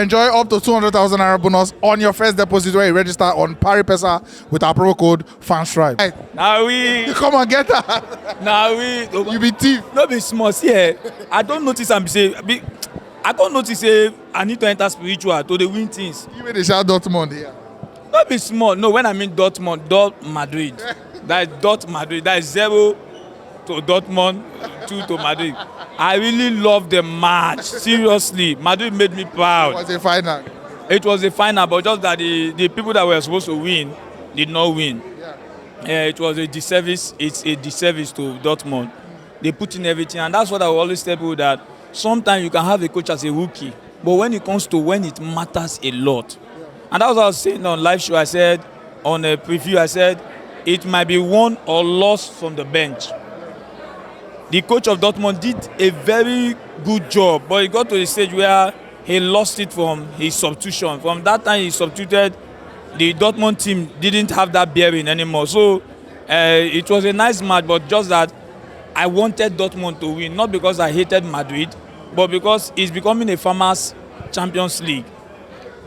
Enjoy up to 200,000 naira bonus on your first deposit when you register on PariPesa with our promo code FANSTRIPE. Hey, Now we, come and get that. now we. You be thief. No be small. See, I don't notice am say. I don't notice say I need to enter spiritual to the win things. You made a shout Dortmund here. No be small. No, when I mean Dortmund, Madrid. That is Madrid. That is 0 to Dortmund, 2 to Madrid. I really love the match. Seriously, Madrid made me proud. It was a final. It was a final, but just that the people that were supposed to win did not win. It was a disservice. It's a disservice to Dortmund. They put in everything, and that's what I will always tell people, that sometimes you can have a coach as a rookie, but when it comes to when it matters a lot, and that was what I was saying on live show. I said on a preview, I said it might be won or lost from the bench. The coach of Dortmund did a very good job, but he got to the stage where he lost it from his substitution. From that time he substituted, the Dortmund team didn't have that bearing anymore. So it was a nice match, but just that I wanted Dortmund to win, not because I hated Madrid, but because it's becoming a farmers' Champions League.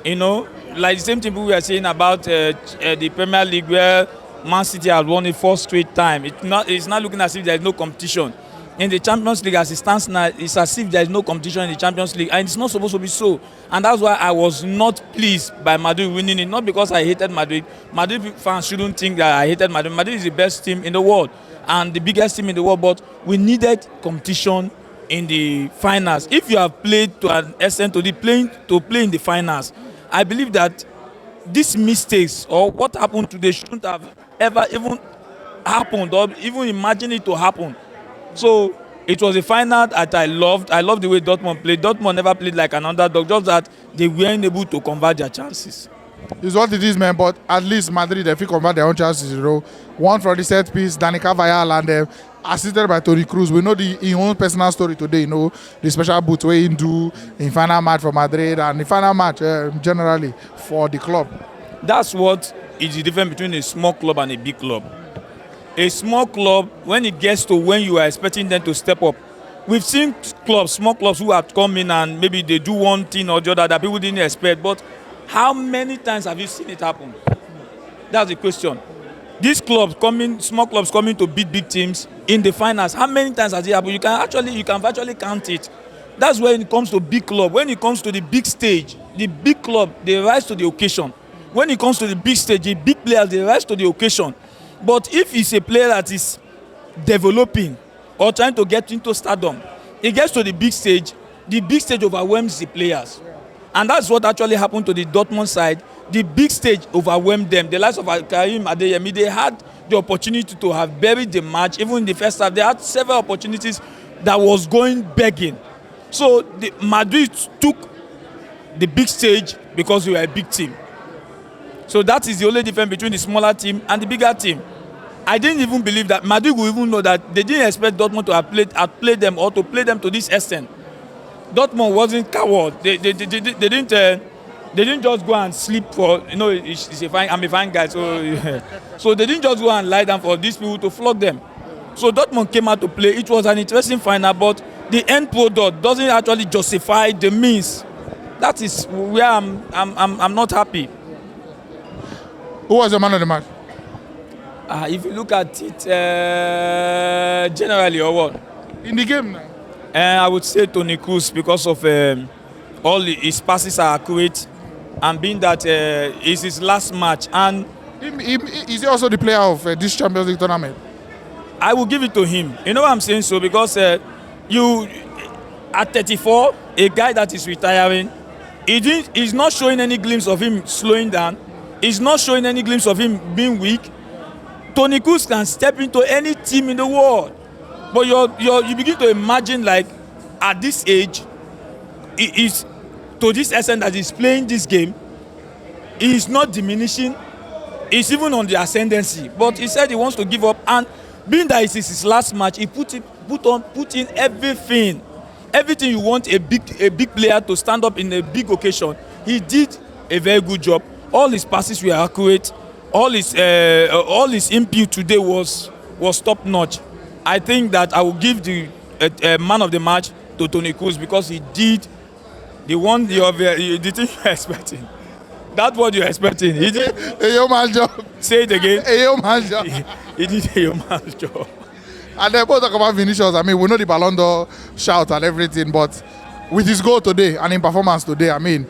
You know, like the same thing we were saying about the Premier League, where Man City has won it 4 straight times. It's not looking as if there is no competition. In the Champions League, as it stands now, it's as if there is no competition in the Champions League, and it's not supposed to be so. And that's why I was not pleased by Madrid winning it, not because I hated Madrid. Madrid fans shouldn't think that I hated Madrid. Madrid is the best team in the world and the biggest team in the world, but we needed competition in the finals. If you have played to an extent to play in the finals, I believe that these mistakes or what happened today shouldn't have ever even happened or even imagine it to happen. So it was a final that I loved. I loved the way Dortmund played. Dortmund never played like an underdog, just that they weren't able to convert their chances. It's what it is, man, but at least Madrid, if you convert their own chances, one from the set piece, Dani Carvajal, and assisted by Toni Kroos. We know his own personal story today, the special boot way he do in final match for Madrid and the final match generally for the club. That's what is the difference between a small club and a big club. A small club, when it gets to when you are expecting them to step up, we've seen small clubs who have come in and maybe they do one thing or the other that people didn't expect, but how many times have you seen it happen? That's the question. These clubs small clubs coming to beat big teams in the finals, how many times has it happened? You can virtually count it. That's when it comes to big club. When it comes to the big stage, the big club, they rise to the occasion. When it comes to the big stage, the big players, they rise to the occasion. But if it's a player that is developing or trying to get into stardom, it gets to the big stage overwhelms the players. And that's what actually happened to the Dortmund side. The big stage overwhelmed them. The likes of Karim Adeyemi, they had the opportunity to have buried the match. Even in the first half, they had several opportunities that was going begging. So Madrid took the big stage because we were a big team. So that is the only difference between the smaller team and the bigger team. I didn't even believe that Madrid would even know that they didn't expect Dortmund to have played them or to play them to this extent. Dortmund wasn't coward. They didn't just go and sleep for, I'm a fine guy, so so they didn't just go and lie down for these people to flog them. So Dortmund came out to play. It was an interesting final, but the end product doesn't actually justify the means. That is where I'm not happy. Who was the man of the match? If you look at it generally or what? In the game now? I would say Toni Kroos, because of all his passes are accurate, and being that it's his last match. And is he also the player of this Champions League tournament? I will give it to him. You know what I'm saying? So because you at 34, a guy that is retiring, he's not showing any glimpse of him slowing down. He's not showing any glimpse of him being weak. Toni Kroos can step into any team in the world. But you begin to imagine, like, at this age, he is to this extent that he's playing this game, he is not diminishing, he's even on the ascendancy. But he said he wants to give up, and being that it is his last match, he put in everything you want a big player to stand up in a big occasion. He did a very good job. All his passes were accurate. All his input today was top notch. I think that I will give the man of the match to Toni Kroos, because he did The one the thing you're expecting. That's what you're expecting. He did. A young man job. Say it again. A young man job. He did a human job. And then both talk about Vinicius. I mean, we know the Ballon d'Or shout and everything, but with his goal today and in performance today, I mean,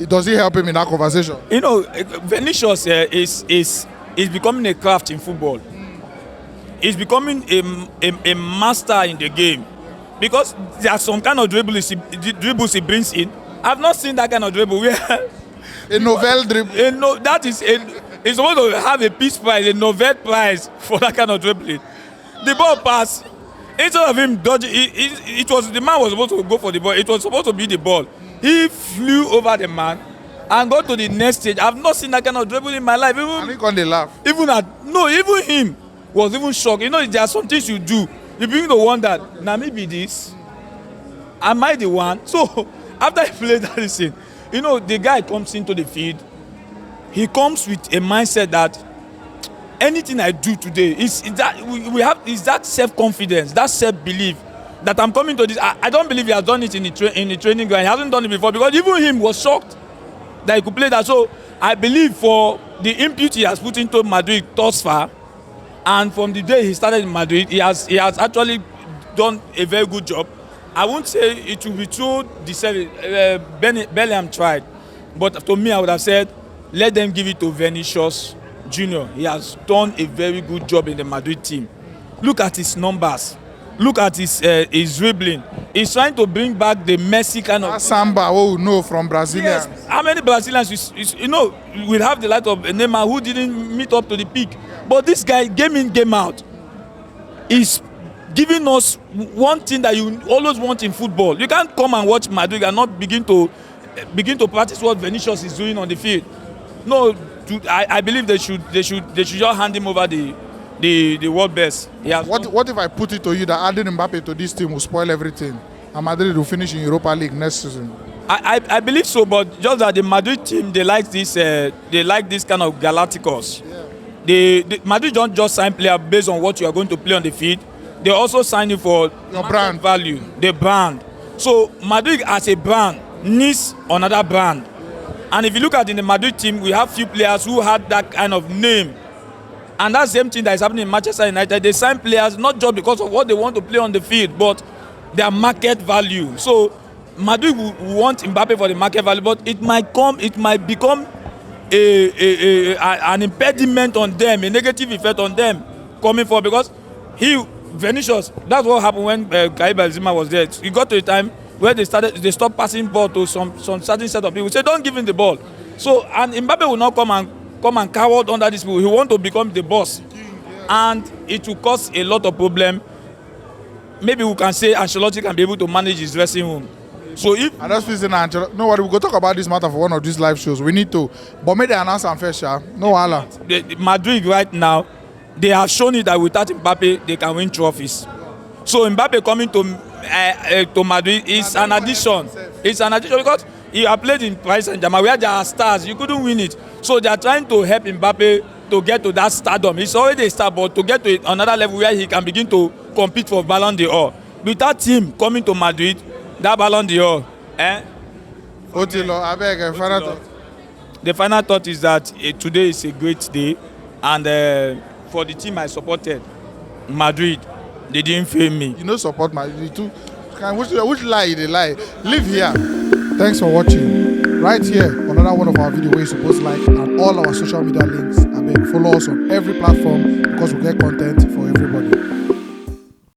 does he help him in that conversation? You know, Vinicius is becoming a craft in football. He's becoming a master in the game, because there are some kind of dribbles he brings in. I've not seen that kind of dribble where A novel dribble. that is he's supposed to have a peace prize, a Nobel prize for that kind of dribbling. The ball pass, instead of him dodging, it was the man was supposed to go for the ball. It was supposed to be the ball. He flew over the man and got to the next stage. I've not seen that kind of dribble in my life. And he can't laugh. Even him was even shocked. You know, there are some things you do. You begin to wonder, now maybe this, am I the one? So after he played that scene, you know, the guy comes into the field. He comes with a mindset that anything I do today is that self-confidence, that self-belief that I'm coming to this. I don't believe he has done it in the training ground. He hasn't done it before, because even him was shocked that he could play that. So I believe for the input he has put into Madrid thus far, and from the day he started in Madrid, he has actually done a very good job. I won't say it will be too deserving. Bellingham tried, but to me, I would have said, let them give it to Vinicius Jr. He has done a very good job in the Madrid team. Look at his numbers. Look at his dribbling. He's trying to bring back the Messi kind of Samba, oh no, from Brazilians. Yes. How many Brazilians, you know, we have the light of Neymar who didn't meet up to the peak. But this guy, game in, game out, is giving us one thing that you always want in football. You can't come and watch Madrid and not begin to practice what Vinicius is doing on the field. No, I believe they should just hand him over the world best. What if I put it to you that adding Mbappe to this team will spoil everything, and Madrid will finish in Europa League next season? I believe so, but just that the Madrid team, they like this kind of Galacticos. Yeah. The Madrid don't just sign player based on what you are going to play on the field. They also sign you for your brand value, the brand. So Madrid as a brand needs another brand. And if you look at in the Madrid team, we have few players who had that kind of name. And that's the same thing that is happening in Manchester United. They sign players not just because of what they want to play on the field, but their market value. So Madrid will want Mbappe for the market value, but it might become an impediment on them, a negative effect on them coming forward, because Vinicius, that's what happened when Karim Benzema was there. It got to a time where they stopped passing ball to some certain set of people. Say, don't give him the ball. So, and Mbappe will not come and cower under these people. He want to become the boss, and it will cause a lot of problem. Maybe we can say Ancelotti can be able to manage his dressing room. So if and that's reason Ancelotti. No worry, we'll go talk about this matter for one of these live shows. We need to, but maybe they announce and first, yeah. No hala. Madrid right now, they have shown it that without Mbappe they can win trophies. So Mbappe coming to Madrid is an addition. It's an addition because he has played in Paris Saint-Germain where there are stars. You couldn't win it. So they are trying to help Mbappe to get to that stardom. He's already a star, but to get to another level where he can begin to compete for Ballon d'Or. Without him coming to Madrid, that Ballon d'Or, Otilo, abeg, final thought. The final thought is that today is a great day, and for the team I supported, Madrid, they didn't fail me. You know, support Madrid too. Which lie they lie? Live here. Thanks for watching. Right here, another one of our videos where you're supposed to like, and all our social media links. Abeg, follow us on every platform because we get content